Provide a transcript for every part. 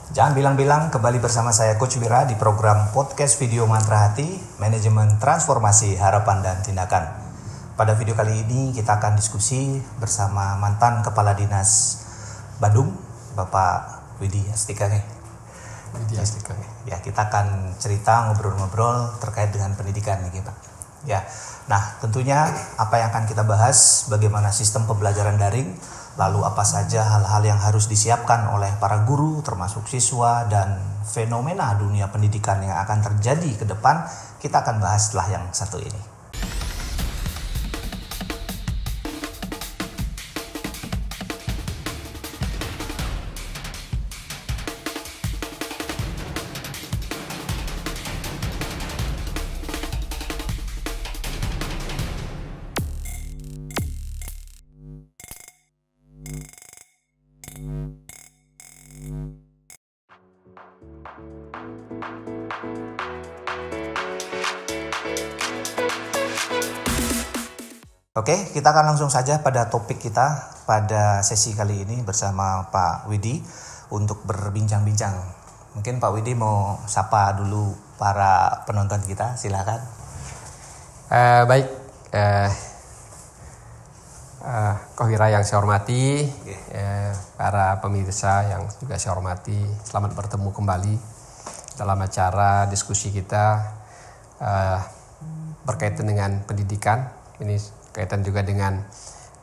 Jangan bilang-bilang, kembali bersama saya Coach Wira di program podcast video Mantra Hati, Manajemen Transformasi Harapan dan Tindakan. Pada video kali ini kita akan diskusi bersama mantan Kepala Dinas Bandung, Bapak Widi Astika. Ya, kita akan cerita ngobrol-ngobrol terkait dengan pendidikan nih, Pak. Ya. Nah, tentunya apa yang akan kita bahas, bagaimana sistem pembelajaran daring, lalu apa saja hal-hal yang harus disiapkan oleh para guru termasuk siswa, dan fenomena dunia pendidikan yang akan terjadi ke depan, kita akan bahas setelah yang satu ini. Oke, kita akan langsung saja pada topik kita pada sesi kali ini bersama Pak Widi untuk berbincang-bincang. Mungkin Pak Widi mau sapa dulu para penonton kita, silakan. Baik, Koh Wira yang saya hormati, para pemirsa yang juga saya hormati, selamat bertemu kembali dalam acara diskusi kita berkaitan dengan pendidikan. Ini kaitan juga dengan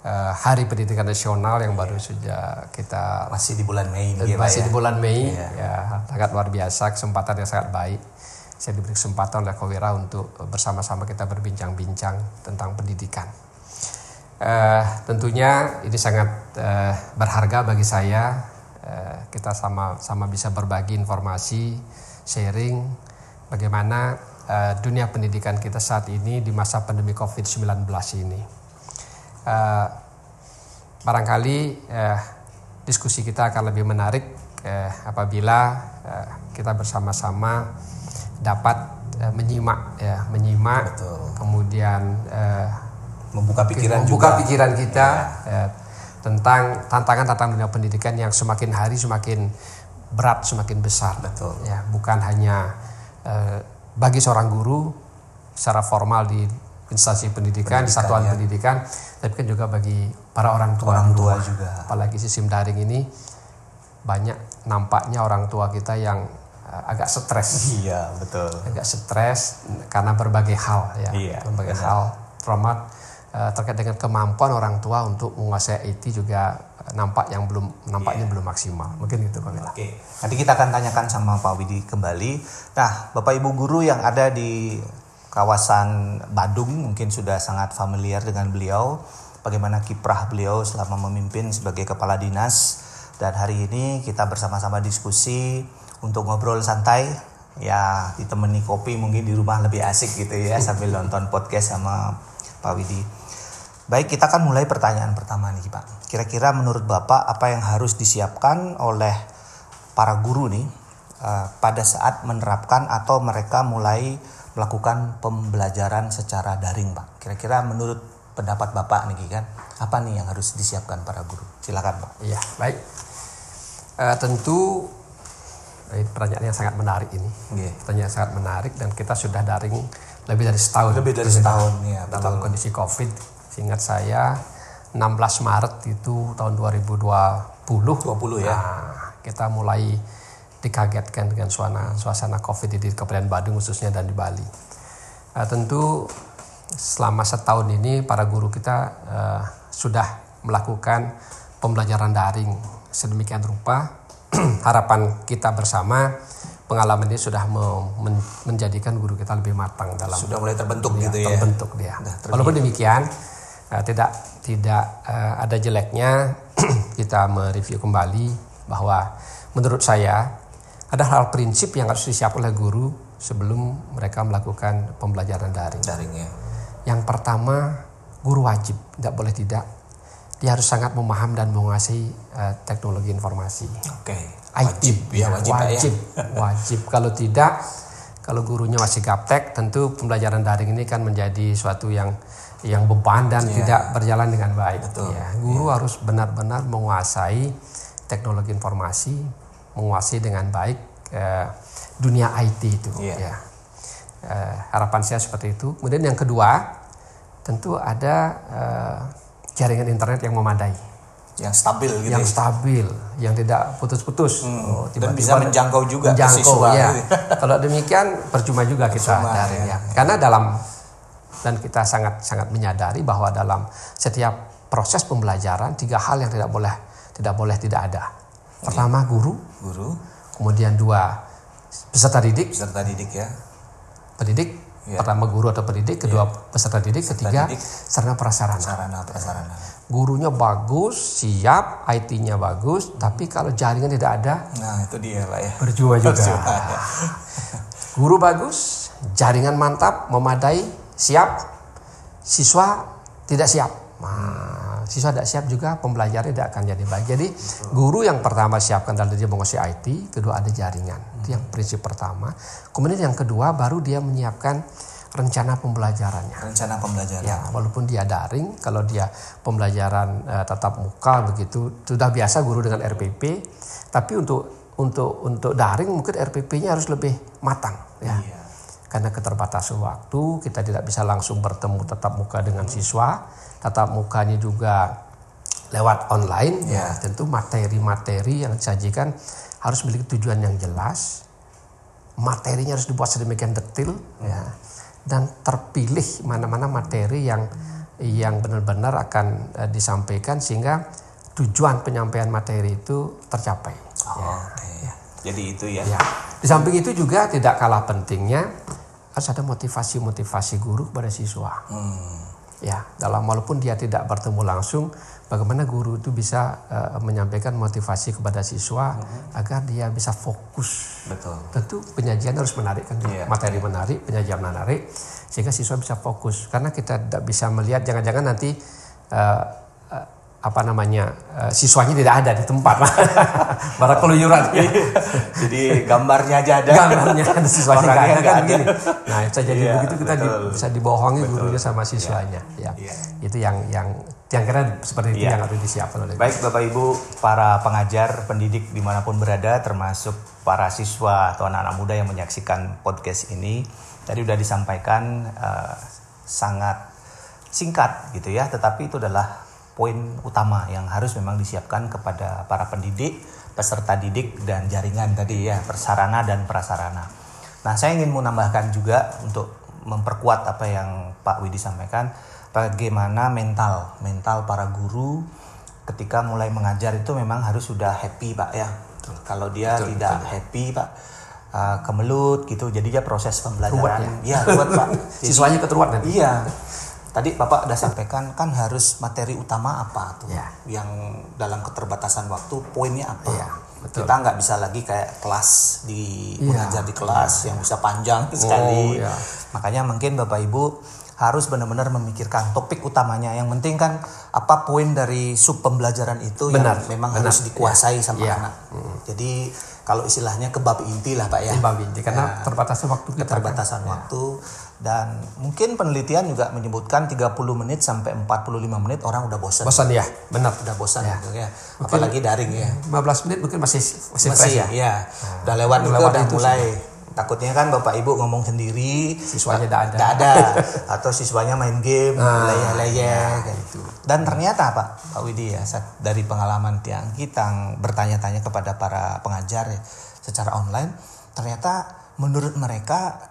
Hari Pendidikan Nasional yang baru saja kita masih di bulan Mei. Di bulan Mei, ya sangat luar biasa, kesempatan yang sangat baik. Saya diberi kesempatan oleh Koh Wira untuk bersama-sama kita berbincang-bincang tentang pendidikan. Tentunya ini sangat berharga bagi saya. Kita sama-sama bisa berbagi informasi, sharing bagaimana dunia pendidikan kita saat ini di masa pandemi COVID-19 ini. Barangkali diskusi kita akan lebih menarik apabila kita bersama-sama dapat menyimak, Betul. Kemudian membuka pikiran kita tentang tantangan dunia pendidikan yang semakin hari semakin berat, semakin besar. Betul. Ya, bukan hanya bagi seorang guru secara formal di instansi pendidikan, di satuan pendidikan, tapi kan juga bagi para orang tua juga. Apalagi sistem daring ini banyak nampaknya orang tua kita yang agak stres. Iya, betul. Agak stres karena berbagai hal ya. Iya, berbagai hal trauma terkait dengan kemampuan orang tua untuk menguasai IT juga nampaknya belum maksimal. Mungkin gitu Pak Wira. Oke. Nanti kita akan tanyakan sama Pak Widi kembali. Nah, Bapak Ibu guru yang ada di kawasan Bandung mungkin sudah sangat familiar dengan beliau, bagaimana kiprah beliau selama memimpin sebagai kepala dinas. Dan hari ini kita bersama-sama diskusi untuk ngobrol santai, ya ditemani kopi mungkin di rumah lebih asik gitu ya sambil nonton podcast sama Pak Widi. Baik, kita akan mulai pertanyaan pertama nih Pak. Kira-kira menurut Bapak apa yang harus disiapkan oleh para guru nih pada saat menerapkan atau mereka mulai melakukan pembelajaran secara daring Pak? Kira-kira menurut pendapat Bapak nih kan, apa nih yang harus disiapkan para guru? Silakan Pak. Iya, baik. Tentu pertanyaan yang sangat menarik ini. Pertanyaan yang sangat menarik dan kita sudah daring lebih dari setahun. Ya, dalam kondisi COVID. Seingat saya 16 Maret itu tahun 2020 ya. Nah, kita mulai dikagetkan dengan suasana COVID di Kabupaten Bandung khususnya dan di Bali. Tentu selama setahun ini para guru kita sudah melakukan pembelajaran daring sedemikian rupa. Harapan kita bersama, pengalaman ini sudah menjadikan guru kita lebih matang dalam sudah mulai terbentuk dia. Walaupun demikian tidak ada jeleknya kita mereview kembali bahwa menurut saya ada hal prinsip yang harus disiapkan oleh guru sebelum mereka melakukan pembelajaran daring. Yang pertama, guru wajib, tidak boleh tidak, dia harus sangat memaham dan menguasai teknologi informasi. Wajib. Kalau tidak, kalau gurunya masih gaptek, tentu pembelajaran daring ini kan menjadi suatu yang beban dan tidak berjalan dengan baik. Betul. Ya, guru harus benar-benar menguasai teknologi informasi, menguasai dengan baik dunia IT itu. Ya. Harapan saya seperti itu. Kemudian yang kedua, tentu ada jaringan internet yang memadai, yang stabil gitu, yang stabil, yang tidak putus-putus. Dan bisa menjangkau juga ke siswa. Ya. Kalau demikian percuma juga kita daring ya. Karena dan kita sangat menyadari bahwa dalam setiap proses pembelajaran 3 hal yang tidak boleh tidak ada. Pertama guru, kemudian 2 peserta didik ya. Pendidik, pertama guru atau pendidik, kedua peserta didik, ketiga sarana prasarana. Gurunya bagus, siap, IT-nya bagus, tapi kalau jaringan tidak ada, nah itu dia Pak ya. Percuma juga. Guru bagus, jaringan mantap, memadai, siap, siswa tidak siap. Nah, siswa tidak siap juga, pembelajaran tidak akan jadi baik. Jadi guru yang pertama siapkan adalah dia menguasai IT, kedua ada jaringan. Itu yang prinsip pertama. Kemudian yang kedua baru dia menyiapkan rencana pembelajarannya. Ya, walaupun dia daring, kalau dia pembelajaran tatap muka begitu sudah biasa guru dengan RPP, tapi untuk daring mungkin RPP-nya harus lebih matang ya. Karena keterbatasan waktu, kita tidak bisa langsung bertemu tatap muka dengan siswa. Tatap mukanya juga lewat online, ya tentu materi-materi yang disajikan harus memiliki tujuan yang jelas, materinya harus dibuat sedemikian detail, ya, dan terpilih mana-mana materi yang benar-benar akan disampaikan sehingga tujuan penyampaian materi itu tercapai. Jadi itu ya. Di samping itu juga tidak kalah pentingnya harus ada motivasi guru kepada siswa. Ya, walaupun dia tidak bertemu langsung, bagaimana guru itu bisa menyampaikan motivasi kepada siswa agar dia bisa fokus. Betul. Tentu penyajian harus menarik kan, materi menarik, penyajian menarik, sehingga siswa bisa fokus. Karena kita tidak bisa melihat jangan-jangan nanti siswanya tidak ada di tempat, para keluyuran. Jadi gambarnya aja ada. Siswanya nggak ada kan gini. Nah, bisa jadi begitu kita bisa dibohongi gurunya sama siswanya. Itu yang kira seperti itu yang harus disiapkan oleh. Baik Bapak Ibu, para pengajar, pendidik dimanapun berada, termasuk para siswa atau anak-anak muda yang menyaksikan podcast ini, tadi sudah disampaikan sangat singkat gitu ya, tetapi itu adalah poin utama yang harus memang disiapkan kepada para pendidik, peserta didik, dan jaringan tadi ya, persarana dan prasarana. Nah, saya ingin menambahkan juga untuk memperkuat apa yang Pak Widi sampaikan, bagaimana mental para guru ketika mulai mengajar itu memang harus sudah happy Pak ya. Kalau dia tidak happy Pak, kemelut gitu, jadinya proses pembelajaran ruwet Pak. Siswanya keteruat nanti. Iya. Tadi Bapak sudah sampaikan kan harus materi utama apa tuh, yang dalam keterbatasan waktu poinnya apa. Kita nggak bisa lagi kayak kelas mengajar di kelas yang bisa panjang sekali. Makanya mungkin Bapak Ibu harus benar-benar memikirkan topik utamanya. Yang penting kan apa poin dari sub pembelajaran itu yang memang harus dikuasai sama anak. Jadi kalau istilahnya kebab inti lah Pak ya. Kebab inti karena keterbatasan waktu. Dan mungkin penelitian juga menyebutkan 30 menit sampai 45 menit orang udah bosan. Bosan ya, benar. Udah bosan gitu ya. Apalagi daring ya. 15 menit mungkin masih fresh ya. Iya. Udah lewat juga udah mulai. Takutnya kan Bapak Ibu ngomong sendiri, siswanya tidak ada. Atau siswanya main game, leyeh-leyeh kayak gitu. Dan ternyata Pak Widi ya, dari pengalaman yang kita bertanya-tanya kepada para pengajar ya, secara online, ternyata menurut mereka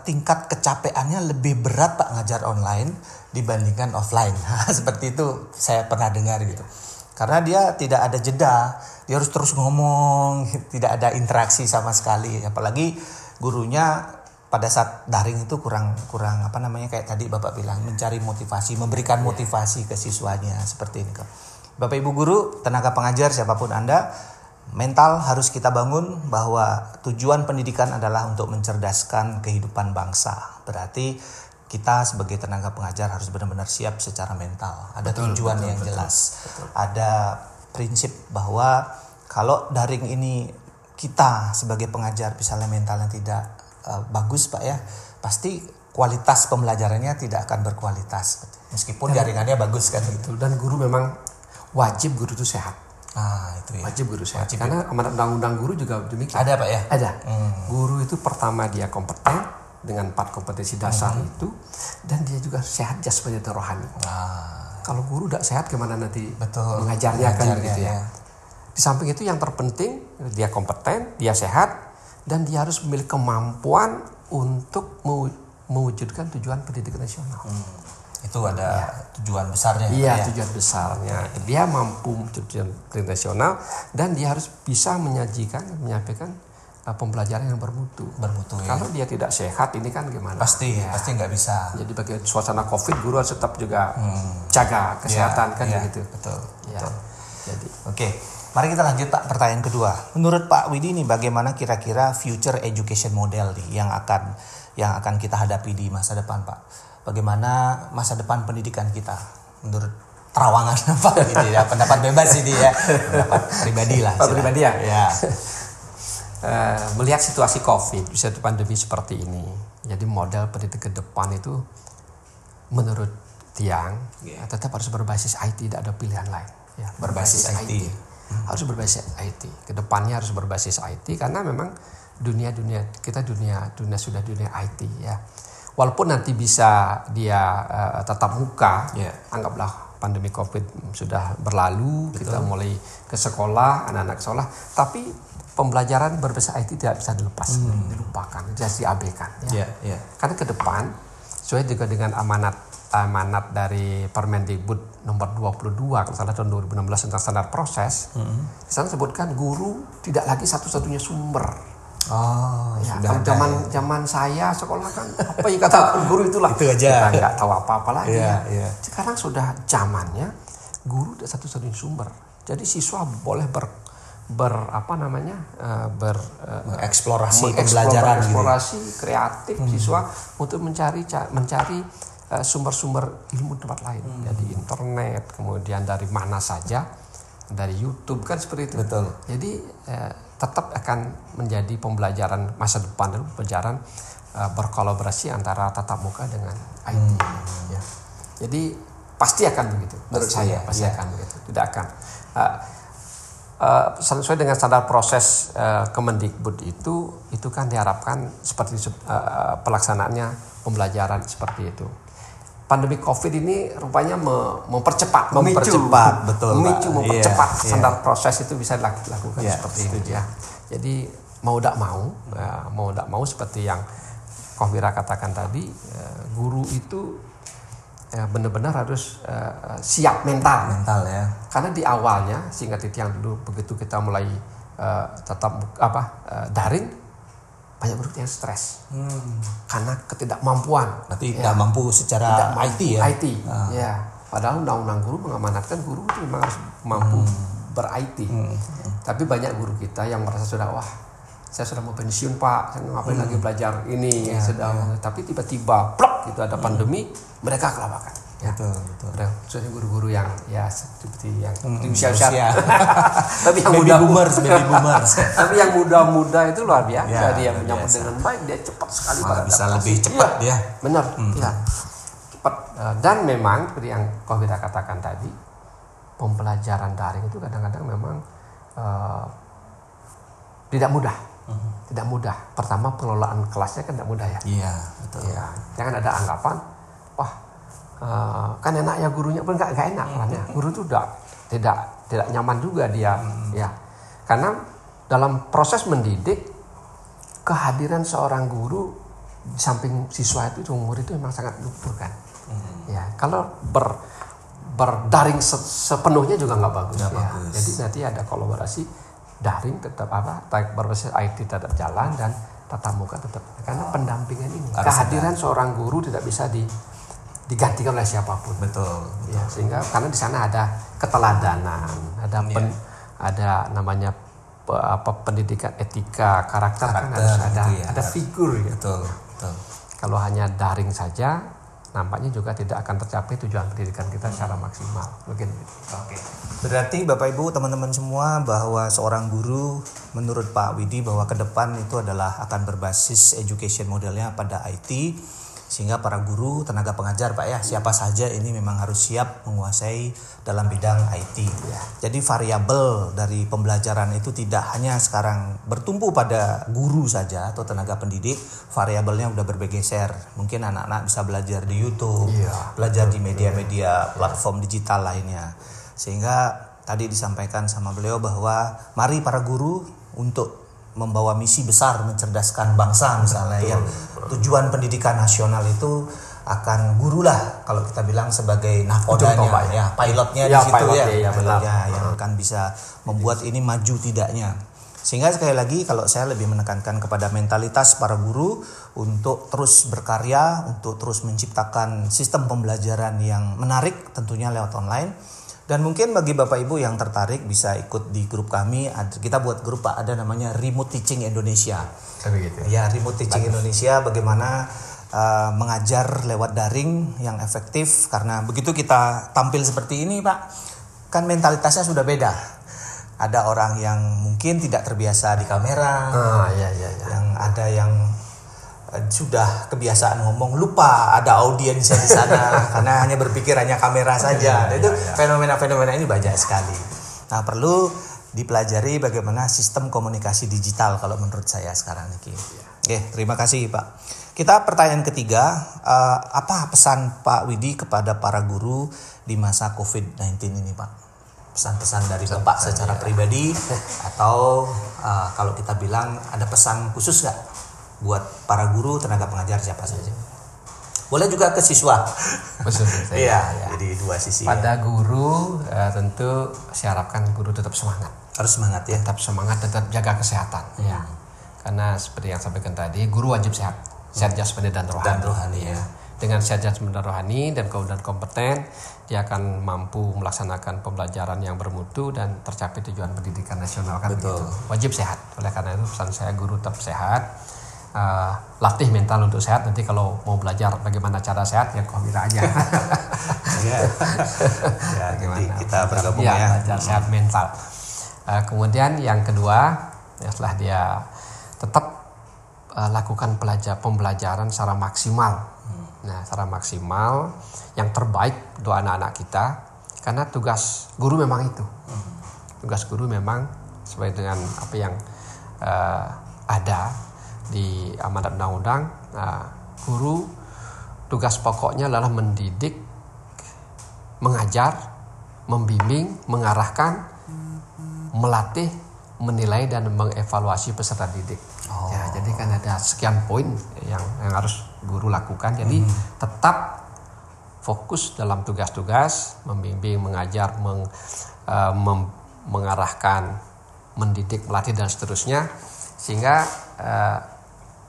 tingkat kecapeannya lebih berat Pak ngajar online dibandingkan offline. Seperti itu saya pernah dengar gitu. Karena dia tidak ada jeda, dia harus terus ngomong, tidak ada interaksi sama sekali. Apalagi gurunya pada saat daring itu kurang kayak tadi Bapak bilang, mencari motivasi, memberikan motivasi ke siswanya seperti ini kok. Bapak Ibu guru, tenaga pengajar siapapun Anda, mental harus kita bangun bahwa tujuan pendidikan adalah untuk mencerdaskan kehidupan bangsa. Berarti kita sebagai tenaga pengajar harus benar-benar siap secara mental. Ada tujuan yang jelas. Ada prinsip bahwa kalau daring ini kita sebagai pengajar misalnya mentalnya tidak bagus Pak ya, pasti kualitas pembelajarannya tidak akan berkualitas. Meskipun jaringannya bagus kan gitu. Dan guru memang wajib guru itu sehat. Itu ya. Wajib guru sehat. Karena amanat undang-undang guru juga demikian. Ada Pak ya? Ada. Guru itu pertama dia kompeten dengan 4 kompetensi dasar itu, dan dia juga sehat jasmani dan rohani. Kalau guru tidak sehat gimana nanti mengajarnya kan gitu ya. Di samping itu yang terpenting dia kompeten, dia sehat, dan dia harus memiliki kemampuan untuk mewujudkan tujuan pendidikan nasional. Itu ada tujuan besarnya. Iya, tujuan besarnya. Dia mampu tujuan pendidikan nasional, dan dia harus bisa menyampaikan pembelajaran yang bermutu. Kalau dia tidak sehat, ini kan gimana? Pasti nggak bisa. Jadi bagi suasana COVID, guru harus tetap juga jaga kesehatan kan begitu. Betul. Jadi, oke. Mari kita lanjut Pak, pertanyaan kedua. Menurut Pak Widi nih, bagaimana kira-kira future education model nih yang akan kita hadapi di masa depan Pak? Bagaimana masa depan pendidikan kita menurut terawangan Pak gitu ya? Pendapat bebas ini ya, pendapat pribadi lah. Pribadi ya. Ya. Melihat situasi COVID, situasi pandemi seperti ini, jadi model pendidikan ke depan itu menurut Tiang tetap harus berbasis IT, tidak ada pilihan lain. Ya, berbasis IT. Harus berbasis IT. Kedepannya harus berbasis IT karena memang dunia sudah dunia IT ya. Walaupun nanti bisa dia tatap muka, anggaplah pandemi COVID sudah berlalu, kita mulai ke sekolah, anak-anak sekolah, tapi pembelajaran berbasis IT tidak bisa dilupakan, tidak diabaikan. Karena ke depan, sesuai juga dengan amanat dari Permendikbud nomor 22 kalau salah tahun 2016 tentang standar proses, di sana sebutkan guru tidak lagi satu-satunya sumber. Kalau zaman saya sekolah kan apa yang katakan guru itulah itu aja. Kita nggak tahu apa-apa lagi. Sekarang sudah zamannya guru satu-satunya sumber. Jadi siswa boleh mengeksplorasi pembelajaran, eksplorasi kreatif siswa untuk mencari sumber-sumber ilmu tempat lain, dari internet, kemudian dari mana saja, dari YouTube kan seperti itu. Betul. Jadi tetap akan menjadi pembelajaran masa depan dan pembelajaran berkolaborasi antara tatap muka dengan IT. Jadi pasti akan begitu. Menurut saya pasti akan begitu. Tidak akan. Sesuai dengan standar proses Kemendikbud itu kan diharapkan seperti pelaksanaannya pembelajaran seperti itu. Pandemi COVID ini rupanya mempercepat, standar proses itu bisa dilakukan seperti itu ya. Jadi mau tidak mau seperti yang Kohwira katakan tadi, guru itu benar-benar harus siap mental ya. Karena di awalnya seingat yang dulu begitu kita mulai daring, banyak guru yang stres karena ketidakmampuan. Berarti tidak mampu secara IT ya. Ya. Padahal undang-undang guru mengamanatkan guru itu memang harus mampu ber-IT. Tapi banyak guru kita yang merasa sudah saya sudah mau pensiun Pak, saya ngapain lagi belajar ini tapi tiba-tiba plok gitu ada pandemi, mereka kelabakan. Betul. Soalnya guru-guru yang seperti yang usia. Tapi yang baby boomers. Tapi yang muda-muda itu luar biasa, dia menyambut dengan baik, dia cepat sekali bisa lebih cepat dia. Benar. Cepat. Dan memang seperti yang Kohwira katakan tadi, pembelajaran daring itu kadang-kadang memang tidak mudah. Tidak mudah. Pertama pengelolaan kelasnya kan tidak mudah ya. Iya, betul. Ya, jangan ada anggapan, kan enak ya gurunya, pun nggak enak ya. Guru itu tidak nyaman juga dia, ya. Karena dalam proses mendidik, kehadiran seorang guru di samping siswa itu murid itu memang sangat luntur kan. Ya, kalau berdaring sepenuhnya juga nggak bagus. Jadi nanti ada kolaborasi daring tetap berbasis IT tetap jalan dan tatap muka tetap, karena pendampingan ini kehadiran seorang guru tidak bisa digantikan oleh siapapun. Betul. Ya, sehingga karena di sana ada keteladanan, ada namanya pendidikan etika, karakter kan harus ada figur ya. Betul. Kalau hanya daring saja, nampaknya juga tidak akan tercapai tujuan pendidikan kita secara maksimal. Mungkin. Oke. Berarti Bapak Ibu teman-teman semua, bahwa seorang guru menurut Pak Widi bahwa ke depan itu adalah akan berbasis education modelnya pada IT. Sehingga para guru, tenaga pengajar Pak ya, siapa saja ini memang harus siap menguasai dalam bidang IT. Jadi variabel dari pembelajaran itu tidak hanya sekarang bertumpu pada guru saja atau tenaga pendidik, variabelnya udah bergeser. Mungkin anak-anak bisa belajar di YouTube, belajar di media-media platform digital lainnya. Sehingga tadi disampaikan sama beliau bahwa mari para guru untuk membawa misi besar mencerdaskan bangsa misalnya, yang tujuan pendidikan nasional itu akan guru lah kalau kita bilang sebagai nakodanya ya, pilotnya di situ pilotnya yang akan bisa membuat ini maju tidaknya. Sehingga sekali lagi kalau saya lebih menekankan kepada mentalitas para guru untuk terus berkarya, untuk terus menciptakan sistem pembelajaran yang menarik tentunya lewat online. Dan mungkin bagi Bapak Ibu yang tertarik bisa ikut di grup kami. Kita buat grup Pak, ada namanya Remote Teaching Indonesia. Ya, Remote Teaching Indonesia, bagaimana mengajar lewat daring yang efektif. Karena begitu kita tampil seperti ini Pak, kan mentalitasnya sudah beda. Ada orang yang mungkin tidak terbiasa di kamera, yang ada yang sudah kebiasaan ngomong lupa ada audiensnya di sana karena hanya berpikir hanya kamera saja. Itu fenomena-fenomena ini banyak sekali. Nah, perlu dipelajari bagaimana sistem komunikasi digital kalau menurut saya sekarang ini. Oke, terima kasih Pak. Kita pertanyaan ketiga, apa pesan Pak Widi kepada para guru di masa COVID-19 ini Pak? Pesan-pesan dari Bapak secara pribadi atau kalau kita bilang ada pesan khusus nggak buat para guru, tenaga pengajar siapa saja? Boleh juga ke siswa. Jadi dua sisi. Pada guru tentu saya harapkan guru tetap semangat. Harus semangat ya. Tetap semangat, tetap jaga kesehatan. Ya. Karena seperti yang sampaikan tadi, guru wajib sehat. Sehat jasmani dan rohani. Ya. Dengan sehat jasmani dan rohani dan kompeten, dia akan mampu melaksanakan pembelajaran yang bermutu dan tercapai tujuan pendidikan nasional kan. Betul. Gitu. Wajib sehat. Oleh karena itu pesan saya guru tetap sehat. Latih mental untuk sehat. Nanti kalau mau belajar bagaimana cara sehat ya COVID aja. Bagaimana kita bergabung ya. Belajar sehat mental. Kemudian yang kedua, setelah dia tetap lakukan pembelajaran secara maksimal. Nah, secara maksimal yang terbaik untuk anak-anak kita, karena tugas guru memang itu. Tugas guru memang sesuai dengan apa yang ada di amanat undang-undang. Guru tugas pokoknya adalah mendidik, mengajar, membimbing, mengarahkan, melatih, menilai dan mengevaluasi peserta didik. Ya, jadi kan ada sekian poin yang harus guru lakukan. Jadi tetap fokus dalam tugas-tugas, membimbing, mengajar, mengarahkan, mendidik, melatih dan seterusnya, sehingga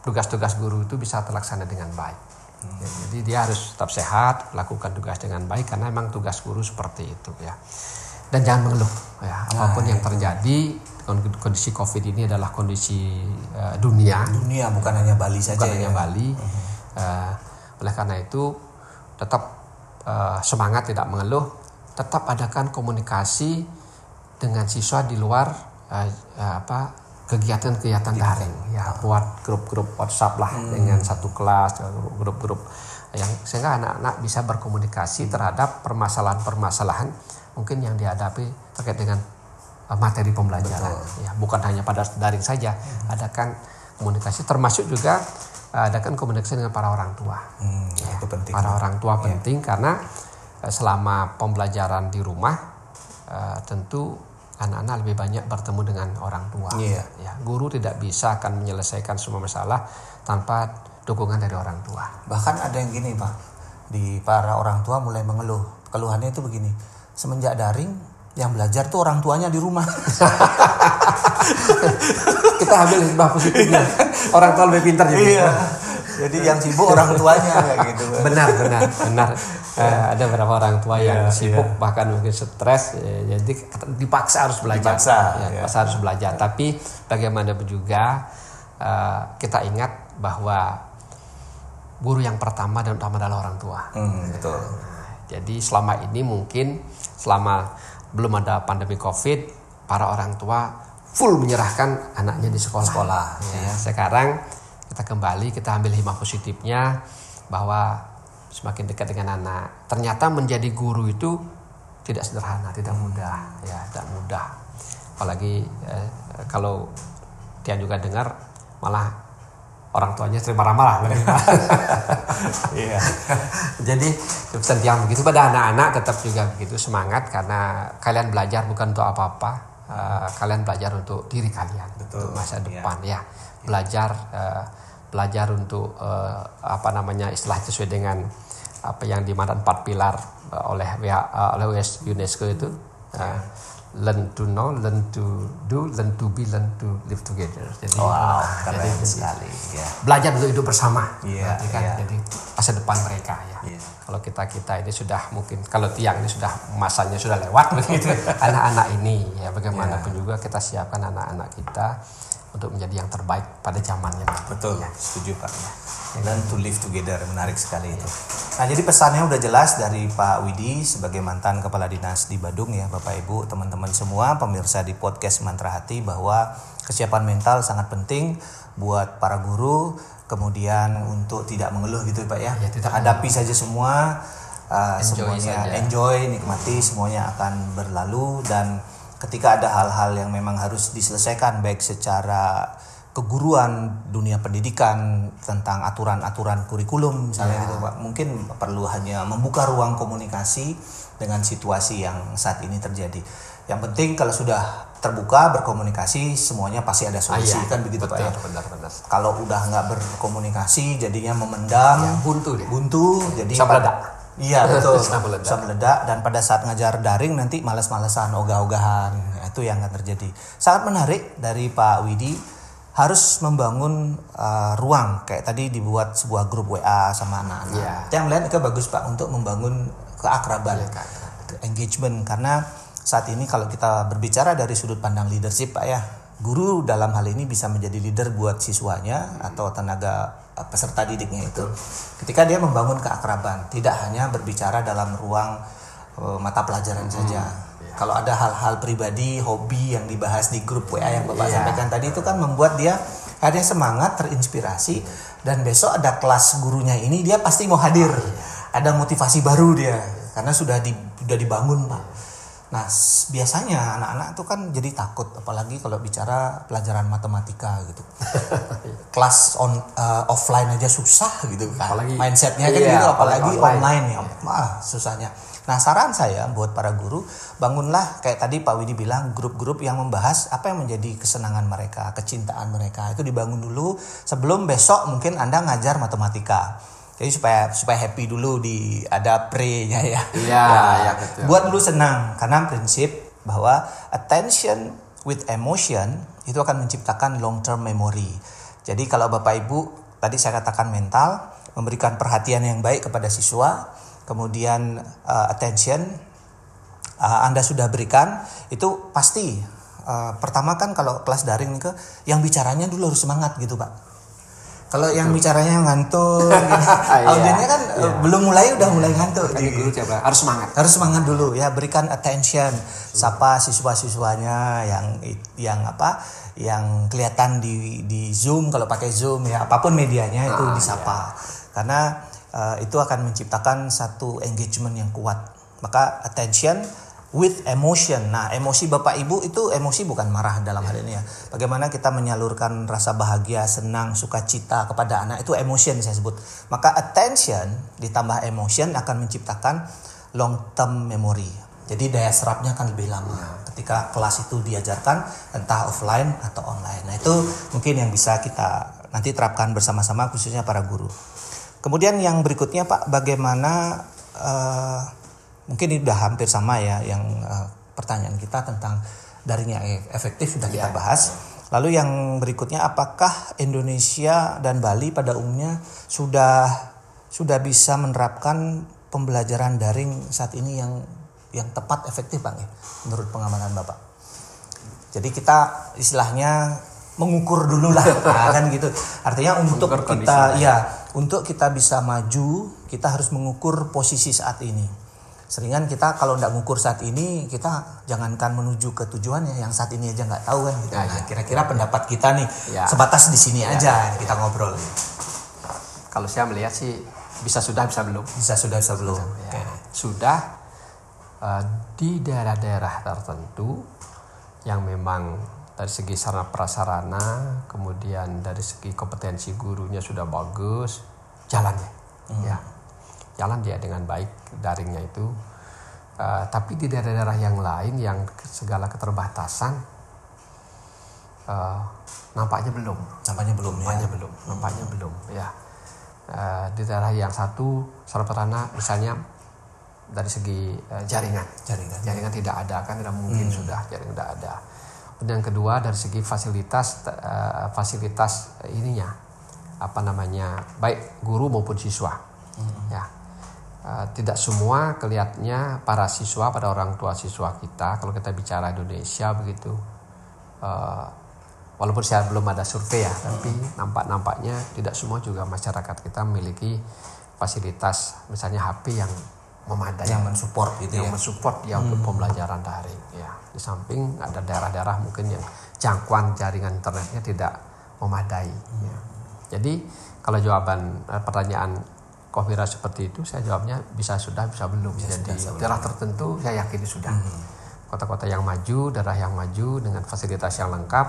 tugas-tugas guru itu bisa terlaksana dengan baik. Jadi dia harus tetap sehat, lakukan tugas dengan baik karena memang tugas guru seperti itu ya. Dan jangan mengeluh ya, apapun yang terjadi. Kondisi COVID ini adalah kondisi dunia. Dunia, bukan hanya Bali saja. Bukan hanya Bali. Oleh karena itu tetap semangat, tidak mengeluh. Tetap adakan komunikasi dengan siswa di luar kegiatan-kegiatan daring. Ya, buat grup-grup WhatsApp lah dengan satu kelas, grup-grup yang sehingga anak-anak bisa berkomunikasi terhadap permasalahan-permasalahan mungkin yang dihadapi terkait dengan materi pembelajaran. Ya, bukan hanya pada daring saja, adakan komunikasi, termasuk juga adakan komunikasi dengan para orang tua. Itu penting. Para orang tua penting karena selama pembelajaran di rumah tentu anak-anak lebih banyak bertemu dengan orang tua. Ya, guru tidak bisa akan menyelesaikan semua masalah tanpa dukungan dari orang tua. Bahkan ada yang gini Pak, di para orang tua mulai mengeluh. Keluhannya itu begini, semenjak daring yang belajar tuh orang tuanya di rumah. Kita ambil hikmah positifnya. Orang tua lebih pintar juga. Iya. Jadi yang sibuk orang tuanya kayak gitu. Benar. Ada beberapa orang tua yang sibuk bahkan mungkin stres. Jadi dipaksa harus belajar. Dipaksa harus belajar. Tapi bagaimanapun juga kita ingat bahwa guru yang pertama dan utama adalah orang tua. Betul. Jadi selama ini mungkin selama belum ada pandemi COVID, para orang tua full menyerahkan anaknya di sekolah. Ya. Sekarang kita kembali, kita ambil hikmah positifnya, bahwa semakin dekat dengan anak. Ternyata menjadi guru itu tidak sederhana, tidak mudah, ya, tidak mudah. Apalagi kalau dia juga dengar malah orang tuanya sering marah-marah. Iya. Jadi pesan yang begitu pada anak-anak tetap juga begitu semangat, karena kalian belajar bukan untuk apa-apa, kalian belajar untuk diri kalian, untuk masa depan, ya. Belajar untuk istilah sesuai dengan apa yang dimana 4 pilar oleh UNESCO itu. Learn to know, learn to do, learn to be, learn to live together. Jadi, keren sekali. Ya. Belajar untuk hidup bersama. Iya, Jadi masa depan mereka, ya. Iya. Kalau kita ini sudah mungkin, kalau Tiang ini sudah masanya sudah lewat begitu. Anak-anak ini, ya, bagaimanapun juga kita siapkan anak-anak kita untuk menjadi yang terbaik pada zamannya. Betul, ya. Setuju Pak. Ya. Dan to live together, menarik sekali itu. Nah, jadi pesannya udah jelas dari Pak Widi sebagai mantan Kepala Dinas di Badung, ya, Bapak Ibu, teman-teman semua pemirsa di podcast Mantra Hati, bahwa kesiapan mental sangat penting buat para guru, kemudian untuk tidak mengeluh gitu Pak, ya. Hadapi saja semua, semuanya enjoy, nikmati, semuanya akan berlalu. Dan ketika ada hal-hal yang memang harus diselesaikan, baik secara keguruan, dunia pendidikan, tentang aturan-aturan kurikulum misalnya, gitu Pak, mungkin perlu hanya membuka ruang komunikasi dengan situasi yang saat ini terjadi. Yang penting kalau sudah terbuka berkomunikasi, semuanya pasti ada solusi, kan begitu Pak, ya. Benar. Kalau udah nggak berkomunikasi jadinya memendam, buntu jadi bisa meledak. Iya, betul. Bisa meledak, dan pada saat ngajar daring nanti malas-malasan, ogah-ogahan. Itu yang akan terjadi. Sangat menarik dari Pak Widi, harus membangun ruang, kayak tadi dibuat sebuah grup WA sama anak-anak. Yeah. Yang melihat itu bagus Pak, untuk membangun keakraban, engagement. Karena saat ini kalau kita berbicara dari sudut pandang leadership Pak, ya, guru dalam hal ini bisa menjadi leader buat siswanya atau tenaga peserta didiknya itu. Ketika dia membangun keakraban, tidak hanya berbicara dalam ruang mata pelajaran saja. Kalau ada hal-hal pribadi, hobi yang dibahas di grup WA yang Bapak sampaikan tadi, itu kan membuat dia akhirnya semangat, terinspirasi, dan besok ada kelas gurunya ini dia pasti mau hadir. Ada motivasi baru dia karena sudah dibangun Pak. Nah, biasanya anak-anak itu kan jadi takut, apalagi kalau bicara pelajaran matematika gitu. Kelas offline aja susah gitu kan. Mindsetnya kan gitu, apalagi online ya. Susahnya. Nah, saran saya buat para guru, bangunlah kayak tadi Pak Widi bilang, grup-grup yang membahas apa yang menjadi kesenangan mereka, kecintaan mereka. Itu dibangun dulu sebelum besok mungkin Anda ngajar matematika. Jadi supaya happy dulu, ada pre-nya ya. Iya, betul. Buat dulu senang, karena prinsip bahwa attention with emotion itu akan menciptakan long term memory. Jadi kalau Bapak Ibu tadi saya katakan mental, memberikan perhatian yang baik kepada siswa, kemudian attention Anda sudah berikan, itu pasti pertama kan kalau kelas daring ke yang bicaranya dulu harus semangat gitu Pak. Kalau yang bicaranya ngantuk, audiennya kan belum mulai udah mulai ngantuk. Guru harus semangat. Harus semangat dulu ya, berikan attention, sapa siswa-siswanya yang kelihatan di Zoom, kalau pakai Zoom ya, apapun medianya itu disapa. Karena itu akan menciptakan satu engagement yang kuat. Maka attention with emotion. Nah, emosi Bapak Ibu itu emosi bukan marah dalam hal ini ya. Bagaimana kita menyalurkan rasa bahagia, senang, sukacita kepada anak, itu emotion saya sebut. Maka attention ditambah emotion akan menciptakan long term memory. Jadi daya serapnya akan lebih lama ketika kelas itu diajarkan entah offline atau online. Nah, itu mungkin yang bisa kita nanti terapkan bersama-sama, khususnya para guru. Kemudian yang berikutnya Pak, bagaimana mungkin ini udah hampir sama ya yang pertanyaan kita tentang daring yang efektif sudah kita bahas. Lalu yang berikutnya, apakah Indonesia dan Bali pada umumnya sudah bisa menerapkan pembelajaran daring saat ini yang tepat, efektif Bang ya, menurut pengamatan Bapak? Jadi kita istilahnya mengukur dulu lah, kan gitu. Artinya untuk kita bisa maju, kita harus mengukur posisi saat ini. Seringan kita kalau nggak mengukur saat ini, kita jangankan menuju ke tujuannya, yang saat ini aja nggak tahu kan. Gitu. Nah, kira-kira pendapat kita nih sebatas di sini aja kita ngobrol. Kalau saya melihat sih bisa sudah bisa belum. Bisa sudah bisa belum. Ya. Sudah di daerah-daerah tertentu yang memang dari segi sarana prasarana, kemudian dari segi kompetensi gurunya sudah bagus, jalannya, ya, jalan dia dengan baik daringnya itu. Tapi di daerah-daerah yang lain yang segala keterbatasan, nampaknya belum. Nampaknya belum. Ya, di daerah yang satu sarana prasarana misalnya dari segi jaringan tidak ada, kan tidak mungkin sudah jaringan tidak ada. Dan yang kedua dari segi fasilitas ininya baik guru maupun siswa. Ya, tidak semua kelihatannya para siswa, pada orang tua siswa kita, kalau kita bicara Indonesia begitu, walaupun saya belum ada survei ya, tapi nampaknya tidak semua juga masyarakat kita memiliki fasilitas misalnya HP yang memadai, yang mensupport gitu, mensupport dia untuk pembelajaran daring. Ya, di samping ada daerah-daerah mungkin yang jangkauan jaringan internetnya tidak memadai. Ya. Jadi kalau jawaban pertanyaan Kohwira seperti itu, saya jawabnya bisa sudah bisa belum. Jadi daerah tertentu saya yakin sudah. Kota-kota yang maju, daerah yang maju dengan fasilitas yang lengkap,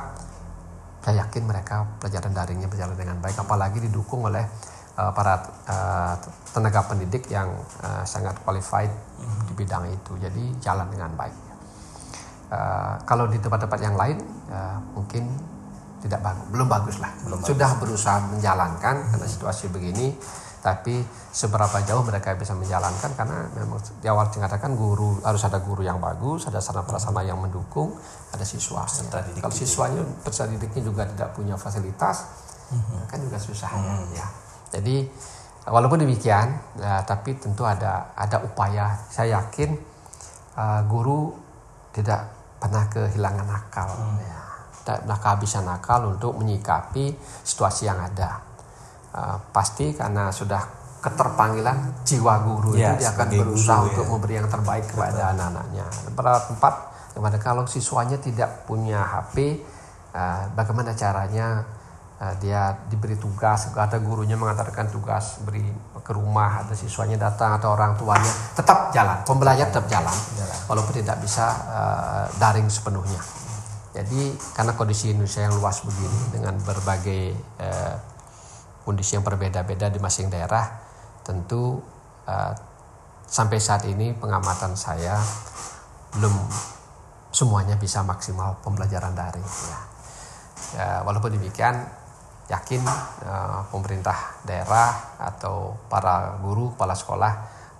saya yakin mereka pelajaran daringnya berjalan dengan baik, apalagi didukung oleh para tenaga pendidik yang sangat qualified di bidang itu. Jadi jalan dengan baik. Kalau di tempat-tempat yang lain mungkin belum bagus lah. Sudah berusaha menjalankan karena situasi begini, tapi seberapa jauh mereka bisa menjalankan, karena memang di awal dikatakan guru harus ada guru yang bagus, ada sarana prasarana yang mendukung, ada siswa. Kalau siswanya peserta didiknya juga tidak punya fasilitas, kan juga susah ya. Jadi walaupun demikian, tapi tentu ada upaya. Saya yakin guru tidak pernah kehilangan akal, tidak pernah kehabisan akal untuk menyikapi situasi yang ada. Pasti karena sudah keterpanggilan jiwa guru itu, dia akan berusaha untuk memberi yang terbaik kepada anak-anaknya. Beberapa tempat kalau siswanya tidak punya HP, bagaimana caranya dia diberi tugas, ada gurunya mengantarkan tugas, beri ke rumah, ada siswanya datang atau orang tuanya, tetap jalan, pembelajaran tetap jalan. Walaupun tidak bisa daring sepenuhnya. Jadi karena kondisi Indonesia yang luas begini dengan berbagai kondisi yang berbeda-beda di masing daerah, tentu sampai saat ini pengamatan saya belum semuanya bisa maksimal pembelajaran daring. Walaupun demikian, yakin pemerintah daerah atau para guru, kepala sekolah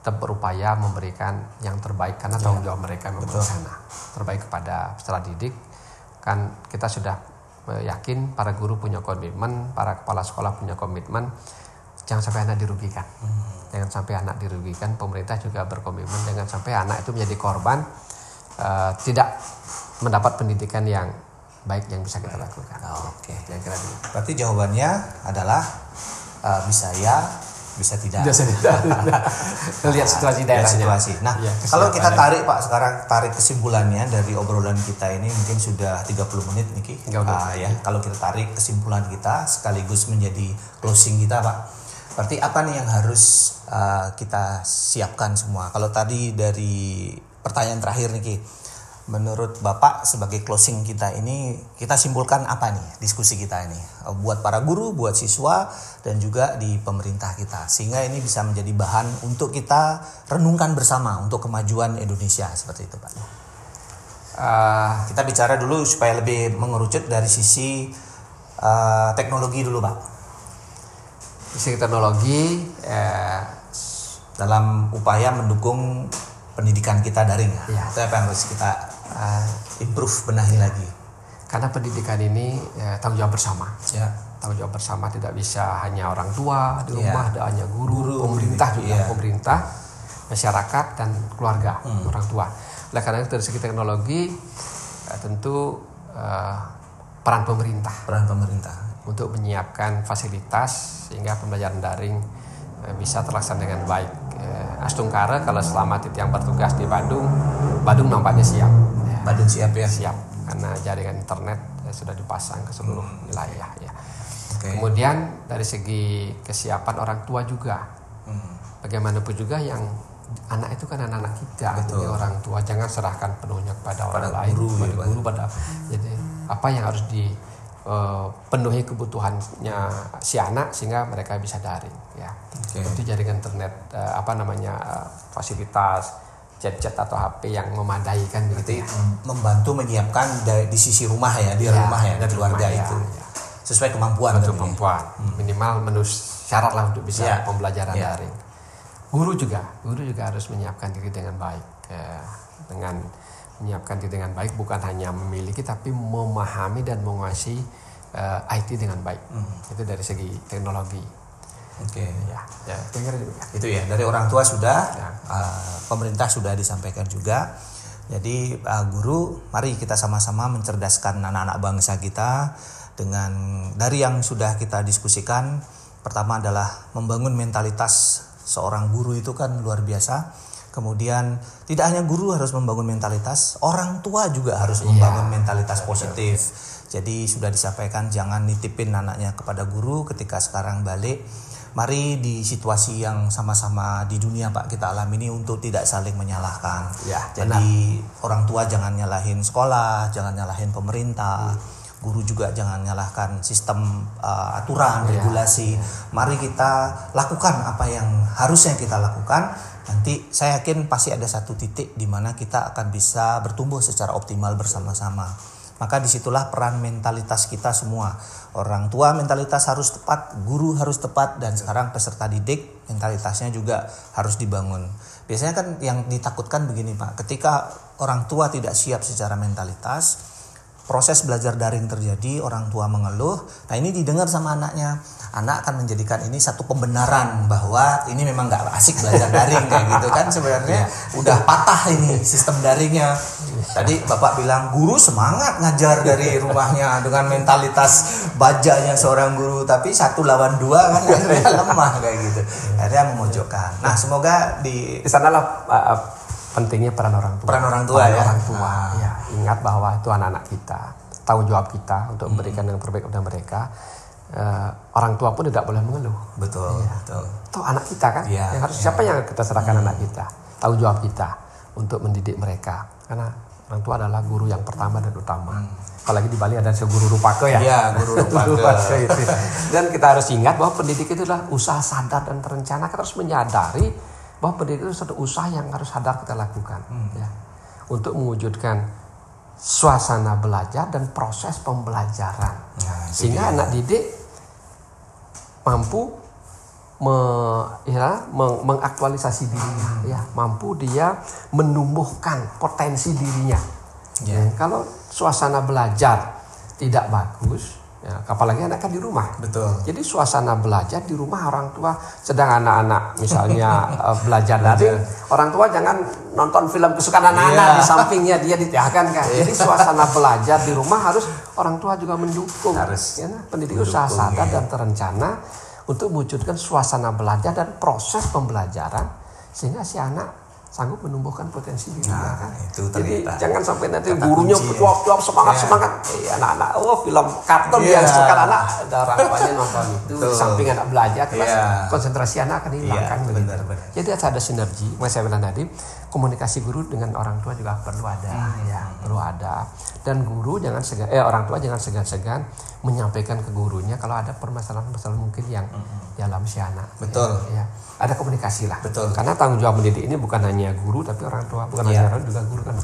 tetap berupaya memberikan yang terbaik, karena tanggung jawab mereka memang sana terbaik kepada peserta didik. Kan kita sudah yakin para guru punya komitmen, para kepala sekolah punya komitmen, jangan sampai anak dirugikan. Jangan sampai anak dirugikan. Pemerintah juga berkomitmen jangan sampai anak itu menjadi korban, tidak mendapat pendidikan yang baik yang bisa kita lakukan. Oke. Berarti jawabannya adalah bisa ya, bisa tidak. Lihat situasi daerahnya. Nah, kalau kita tarik Pak, sekarang tarik kesimpulannya dari obrolan kita ini, mungkin sudah 30 menit Niki. Ya, kalau kita tarik kesimpulan kita sekaligus menjadi closing kita Pak. Berarti apa nih yang harus kita siapkan semua? Kalau tadi dari pertanyaan terakhir Niki, menurut Bapak sebagai closing kita ini, kita simpulkan apa nih diskusi kita ini buat para guru, buat siswa, dan juga di pemerintah kita, sehingga ini bisa menjadi bahan untuk kita renungkan bersama untuk kemajuan Indonesia, seperti itu Pak. Kita bicara dulu supaya lebih mengerucut dari sisi teknologi dulu Pak. Sisi teknologi dalam upaya mendukung pendidikan kita daring itu apa yang harus kita improve, benahi lagi. Karena pendidikan ini tanggung jawab bersama. Tanggung jawab bersama, tidak bisa hanya orang tua di rumah, tidak hanya guru, pemerintah juga, pemerintah, masyarakat dan keluarga, orang tua. Oleh karena itu dari segi teknologi tentu peran pemerintah untuk menyiapkan fasilitas sehingga pembelajaran daring bisa terlaksana dengan baik. Astungkara kalau selama titik yang bertugas di Bandung nampaknya siap. Bandung siap ya? Siap, karena jaringan internet sudah dipasang ke seluruh wilayah ya. Kemudian dari segi kesiapan orang tua juga Bagaimanapun juga yang anak itu kan anak-anak kita. Jadi orang tua jangan serahkan penuhnya kepada orang lain, guru, jadi apa yang harus dipenuhi kebutuhannya si anak sehingga mereka bisa daring ya. Seperti jaringan internet fasilitas chat atau HP yang memadai kan gitu. Membantu menyiapkan di sisi rumah ya, di rumah ya, dari keluarga itu. Sesuai kemampuan. Minimal syarat lah untuk bisa pembelajaran daring. Guru juga harus menyiapkan diri dengan baik, dengan menyiapkan diri dengan baik bukan hanya memiliki tapi memahami dan menguasai IT dengan baik. Itu dari segi teknologi. Itu ya, dari orang tua sudah, pemerintah sudah disampaikan juga. Jadi guru, mari kita sama-sama mencerdaskan anak-anak bangsa kita dengan dari yang sudah kita diskusikan. Pertama adalah membangun mentalitas. Seorang guru itu kan luar biasa. Kemudian tidak hanya guru harus membangun mentalitas, orang tua juga harus membangun mentalitas positif. Jadi sudah disampaikan jangan nitipin anaknya kepada guru ketika sekarang balik. Mari di situasi yang sama-sama di dunia Pak kita alami ini untuk tidak saling menyalahkan. Jadi orang tua jangan nyalahin sekolah, jangan nyalahin pemerintah. Guru juga jangan nyalahkan sistem aturan, regulasi. Mari kita lakukan apa yang harusnya kita lakukan. Nanti saya yakin pasti ada satu titik di mana kita akan bisa bertumbuh secara optimal bersama-sama. Maka disitulah peran mentalitas kita semua. Orang tua mentalitas harus tepat, guru harus tepat, dan sekarang peserta didik mentalitasnya juga harus dibangun. Biasanya kan yang ditakutkan begini Pak, ketika orang tua tidak siap secara mentalitas, proses belajar daring terjadi, orang tua mengeluh. Nah ini didengar sama anaknya. Anak akan menjadikan ini satu pembenaran bahwa ini memang gak asik belajar daring kayak gitu kan. Sebenarnya udah patah ini sistem daringnya. Tadi Bapak bilang guru semangat ngajar dari rumahnya dengan mentalitas bajanya seorang guru. Tapi 1 lawan 2 kan akhirnya lemah kayak gitu. Akhirnya memojokkan. Nah semoga di sanalah pentingnya peran orang tua. Peran orang tua ya. Orang tua. Ya, ingat bahwa itu anak-anak kita, tanggung jawab kita untuk memberikan yang terbaik kepada mereka. Orang tua pun tidak boleh mengeluh. Betul. Itu anak kita kan. Yang harus siapa yang kita serahkan anak kita? Tanggung jawab kita untuk mendidik mereka. Karena orang tua adalah guru yang pertama dan utama. Apalagi di Bali ada guru rupake ya. Iya, guru rupake. Dan kita harus ingat bahwa pendidik itu adalah usaha sadar dan terencana. Kita harus menyadari bahwa pendidikan itu satu usaha yang harus sadar kita lakukan untuk mewujudkan suasana belajar dan proses pembelajaran sehingga anak didik mampu mengaktualisasi dirinya, mampu dia menumbuhkan potensi dirinya. Kalau suasana belajar tidak bagus, apalagi anak kan di rumah. Betul. Jadi suasana belajar di rumah orang tua, sedang anak-anak misalnya belajar daring, orang tua jangan nonton film kesukaan anak-anak di sampingnya dia ditiakan kan. Jadi suasana belajar di rumah harus orang tua juga mendukung. Pendidik usaha sadar dan terencana untuk mewujudkan suasana belajar dan proses pembelajaran sehingga si anak sanggup menumbuhkan potensi dirinya kan. Itu jadi jangan sampai nanti gurunya jawab semangat anak-anak film kartun yang suka anak ada orang tuanya nonton itu di samping anak belajar konsentrasi anak akan hilang kan. Benar. Jadi ada sinergi. Saya bilang tadi komunikasi guru dengan orang tua juga perlu ada perlu ada, dan guru jangan segan orang tua jangan segan-segan menyampaikan ke gurunya kalau ada permasalahan-permasalahan mungkin yang dalam si anak. Betul. Ada komunikasi lah. Betul. Karena tanggung jawab mendidik ini bukan hanya guru tapi orang tua, bukan hanya orang juga guru kan.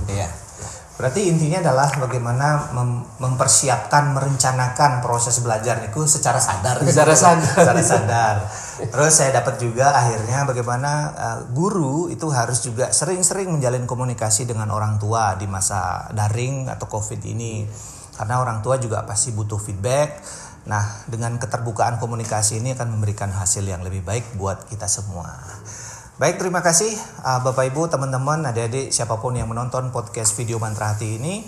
Berarti intinya adalah bagaimana mempersiapkan, merencanakan proses belajar itu secara sadar. Secara sadar. Terus saya dapat juga akhirnya bagaimana guru itu harus juga sering-sering menjalin komunikasi dengan orang tua di masa daring atau COVID ini. Karena orang tua juga pasti butuh feedback. Nah, dengan keterbukaan komunikasi ini akan memberikan hasil yang lebih baik buat kita semua. Baik, terima kasih Bapak Ibu, teman-teman, adik-adik, siapapun yang menonton podcast video Mantra Hati ini.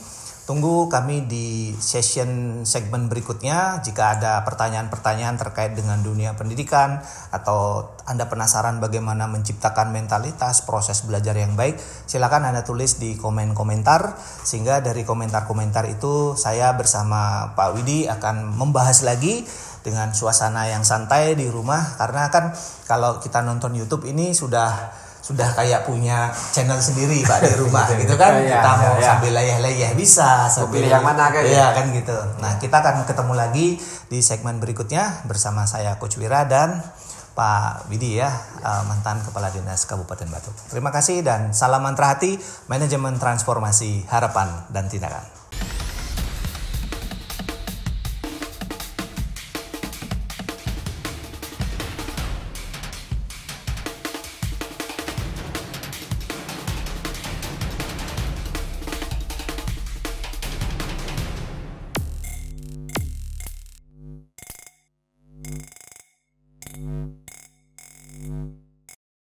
Tunggu kami di segmen berikutnya. Jika ada pertanyaan-pertanyaan terkait dengan dunia pendidikan atau Anda penasaran bagaimana menciptakan mentalitas proses belajar yang baik, silakan Anda tulis di komentar, sehingga dari komentar-komentar itu saya bersama Pak Widi akan membahas lagi dengan suasana yang santai di rumah, karena kan kalau kita nonton YouTube ini sudah kayak punya channel sendiri Pak di rumah gitu kan. Kita mau sambil leyeh-leyeh bisa, sambil yang mana kan? Iya kan gitu. Nah, kita akan ketemu lagi di segmen berikutnya bersama saya Coach Wira dan Pak Widi ya, mantan Kepala Dinas Kabupaten Batu. Terima kasih dan salam mantra hati, manajemen transformasi harapan dan tindakan.